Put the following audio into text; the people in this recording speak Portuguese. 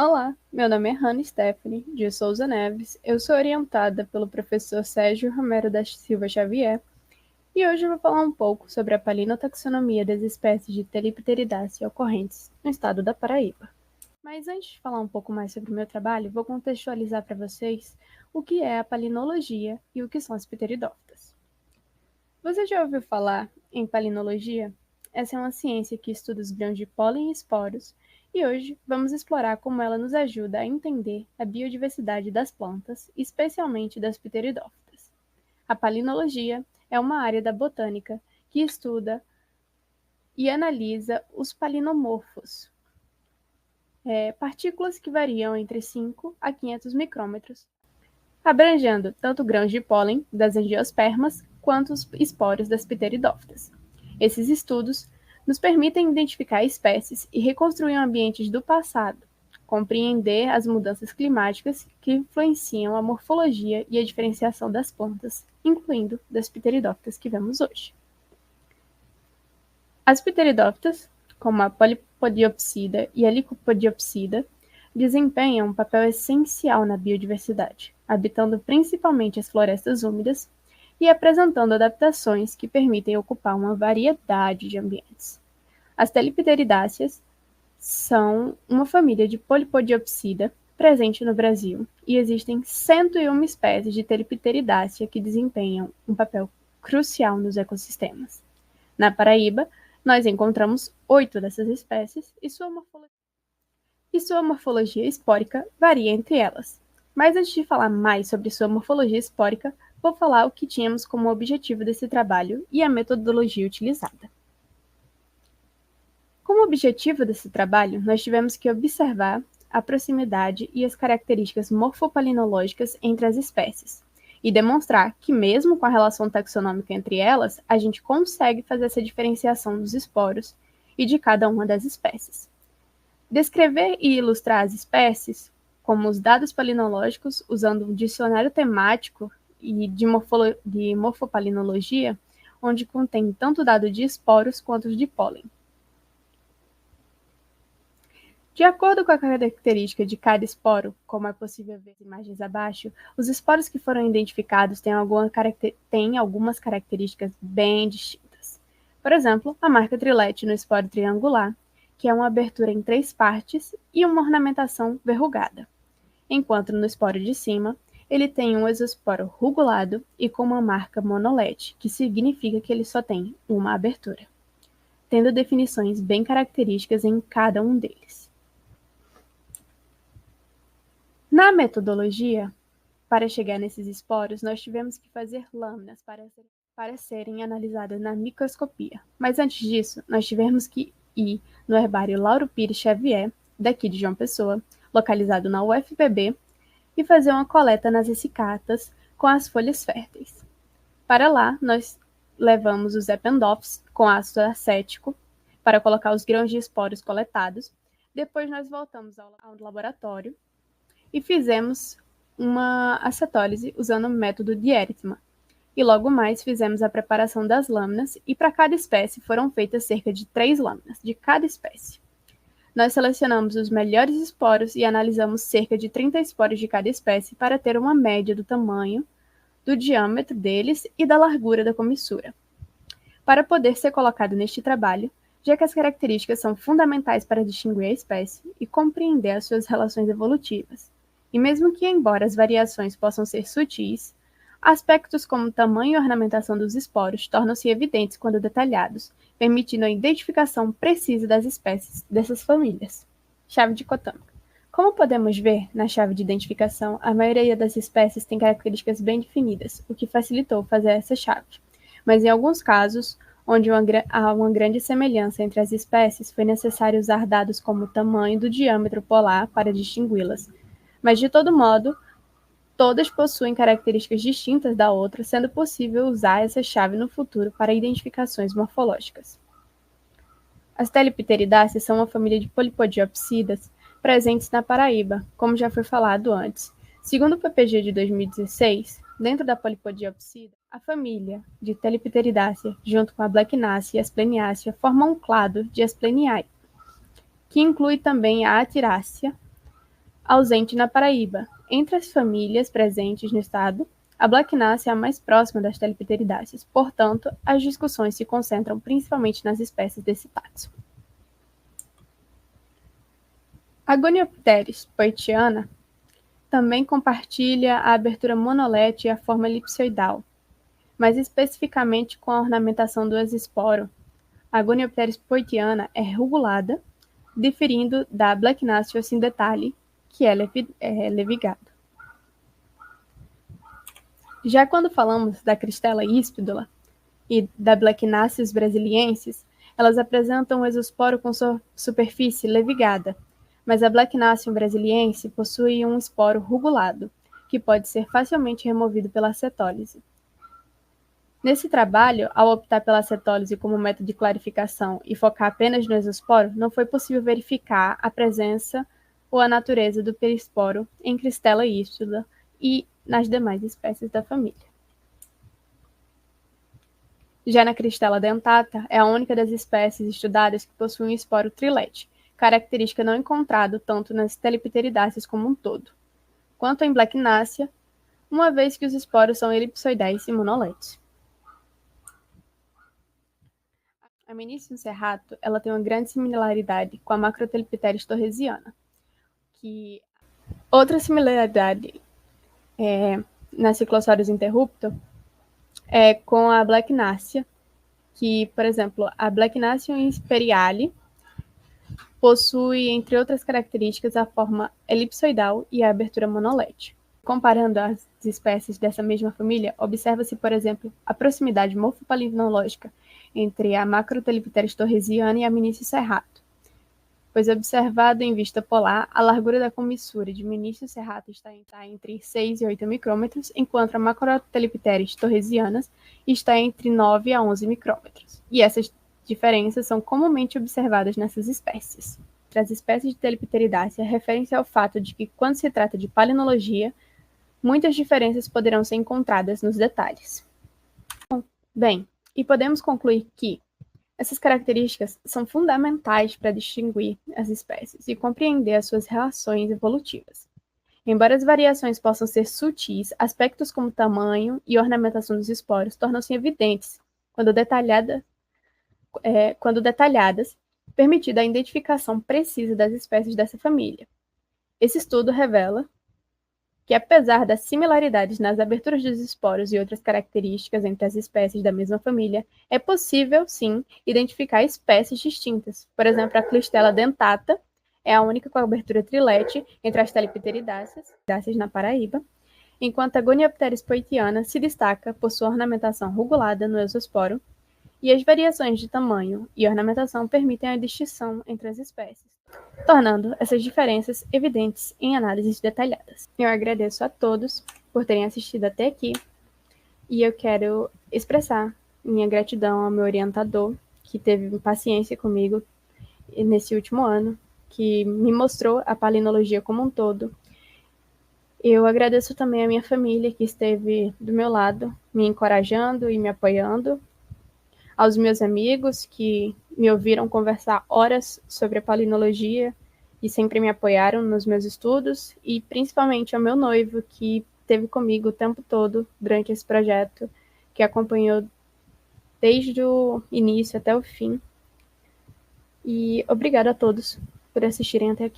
Olá, meu nome é Hannah Stephanie de Souza Neves, eu sou orientada pelo professor Sérgio Romero da Silva Xavier e hoje eu vou falar um pouco sobre a palinotaxonomia das espécies de Telipteridácea ocorrentes no estado da Paraíba. Mas antes de falar um pouco mais sobre o meu trabalho, vou contextualizar para vocês o que é a palinologia e o que são as pteridófitas. Você já ouviu falar em palinologia? Essa é uma ciência que estuda os grãos de pólen e esporos, e hoje vamos explorar como ela nos ajuda a entender a biodiversidade das plantas, especialmente das pteridófitas. A palinologia é uma área da botânica que estuda e analisa os palinomorfos, partículas que variam entre 5 a 500 micrômetros, abrangendo tanto grãos de pólen das angiospermas quanto os esporos das pteridófitas. Esses estudos nos permitem identificar espécies e reconstruir ambientes do passado, compreender as mudanças climáticas que influenciam a morfologia e a diferenciação das plantas, incluindo das pteridófitas que vemos hoje. As pteridófitas, como a Polypodiopsida e a Lycopodiopsida, desempenham um papel essencial na biodiversidade, habitando principalmente as florestas úmidas e apresentando adaptações que permitem ocupar uma variedade de ambientes. As Telipteridáceas são uma família de Polypodiopsida presente no Brasil e existem 101 espécies de Telipteridácea que desempenham um papel crucial nos ecossistemas. Na Paraíba, nós encontramos 8 dessas espécies e sua morfologia espórica varia entre elas. Mas antes de falar mais sobre sua morfologia espórica, vou falar o que tínhamos como objetivo desse trabalho e a metodologia utilizada. Como objetivo desse trabalho, nós tivemos que observar a proximidade e as características morfopalinológicas entre as espécies, e demonstrar que, mesmo com a relação taxonômica entre elas, a gente consegue fazer essa diferenciação dos esporos e de cada uma das espécies. Descrever e ilustrar as espécies, como os dados palinológicos, usando um dicionário temático e de morfopalinologia, onde contém tanto dado de esporos quanto de pólen. De acordo com a característica de cada esporo, como é possível ver nas imagens abaixo, os esporos que foram identificados têm algumas características bem distintas. Por exemplo, a marca trilete no esporo triangular, que é uma abertura em 3 partes e uma ornamentação verrugada. Enquanto no esporo de cima, ele tem um exosporo rugulado e com uma marca monolete, que significa que ele só tem uma abertura, tendo definições bem características em cada um deles. Na metodologia, para chegar nesses esporos, nós tivemos que fazer lâminas para serem analisadas na microscopia. Mas antes disso, nós tivemos que ir no herbário Lauro Pires Xavier, daqui de João Pessoa, localizado na UFPB, e fazer uma coleta nas essicatas com as folhas férteis. Para lá, nós levamos os ependófitos com ácido acético para colocar os grãos de esporos coletados. Depois nós voltamos ao laboratório e fizemos uma acetólise usando o método de Ehrtmann. E logo mais fizemos a preparação das lâminas e para cada espécie foram feitas cerca de 3 lâminas de cada espécie. Nós selecionamos os melhores esporos e analisamos cerca de 30 esporos de cada espécie para ter uma média do tamanho, do diâmetro deles e da largura da comissura. Para poder ser colocado neste trabalho, já que as características são fundamentais para distinguir a espécie e compreender as suas relações evolutivas. E mesmo que, embora as variações possam ser sutis, aspectos como tamanho e ornamentação dos esporos tornam-se evidentes quando detalhados, permitindo a identificação precisa das espécies dessas famílias. Chave dicotômica. Como podemos ver na chave de identificação, a maioria das espécies tem características bem definidas, o que facilitou fazer essa chave. Mas em alguns casos, onde há uma grande semelhança entre as espécies, foi necessário usar dados como o tamanho do diâmetro polar para distingui-las. Mas, de todo modo, todas possuem características distintas da outra, sendo possível usar essa chave no futuro para identificações morfológicas. As Telipteridáceas são uma família de polipodiopsidas presentes na Paraíba, como já foi falado antes. Segundo o PPG de 2016, dentro da Polypodiopsida, a família de Telipteridácea, junto com a Blacknacea e a Aspleniacea, forma um clado de Aspleniae, que inclui também a Atirácea, ausente na Paraíba. Entre as famílias presentes no estado, a Blacknacea é a mais próxima das Telepteridáceas, portanto, as discussões se concentram principalmente nas espécies desse táxon. A Goniopteris poetiana também compartilha a abertura monolete e a forma elipsoidal, mais especificamente com a ornamentação do exosporo. A Goniopteris poetiana é rugulada, diferindo da Blacknacea occidentale, que é levigado. Já quando falamos da Cristela híspidula e da Blacknacea brasiliensis, elas apresentam um exosporo com superfície levigada, mas a Blacknacea brasiliense possui um esporo rugulado, que pode ser facilmente removido pela acetólise. Nesse trabalho, ao optar pela acetólise como método de clarificação e focar apenas no exosporo, não foi possível verificar a presença ou a natureza do perisporo em Cristela híspida e nas demais espécies da família. Já na Cristela dentata, é a única das espécies estudadas que possui um esporo trilete, característica não encontrada tanto nas Telepteridáceas como um todo, quanto em Blacknacea, uma vez que os esporos são elipsoidais e monoletes. A Meniscium serrato, ela tem uma grande similaridade com a Macrotelepteris torresiana, que outra similaridade na Cyclosorus interrupto é com a Blacknacea, que, por exemplo, a Blacknacea imperiale possui, entre outras características, a forma elipsoidal e a abertura monolete. Comparando as espécies dessa mesma família, observa-se, por exemplo, a proximidade morfopalinológica entre a Macrotelepteris torresiana e a Meniscium serrato, pois observado em vista polar, a largura da comissura de Meniscium serrato está entre 6 e 8 micrômetros, enquanto a Macrotelepteris torresianas está entre 9 a 11 micrômetros. E essas diferenças são comumente observadas nessas espécies. As espécies de Telepteridácea referem-se ao fato de que, quando se trata de palinologia, muitas diferenças poderão ser encontradas nos detalhes. Bem, e podemos concluir que essas características são fundamentais para distinguir as espécies e compreender as suas relações evolutivas. Embora as variações possam ser sutis, aspectos como tamanho e ornamentação dos esporos tornam-se evidentes quando detalhadas, permitida a identificação precisa das espécies dessa família. Esse estudo revela que, apesar das similaridades nas aberturas dos esporos e outras características entre as espécies da mesma família, é possível, sim, identificar espécies distintas. Por exemplo, a Clistella dentata é a única com abertura trilete entre as Telepteridáceas na Paraíba, enquanto a Goniopteris poetiana se destaca por sua ornamentação rugulada no exosporo, e as variações de tamanho e ornamentação permitem a distinção entre as espécies, tornando essas diferenças evidentes em análises detalhadas. Eu agradeço a todos por terem assistido até aqui e eu quero expressar minha gratidão ao meu orientador, que teve paciência comigo nesse último ano, que me mostrou a palinologia como um todo. Eu agradeço também a minha família, que esteve do meu lado, me encorajando e me apoiando, aos meus amigos que me ouviram conversar horas sobre a palinologia e sempre me apoiaram nos meus estudos, e principalmente ao meu noivo, que esteve comigo o tempo todo durante esse projeto, que acompanhou desde o início até o fim. E obrigado a todos por assistirem até aqui.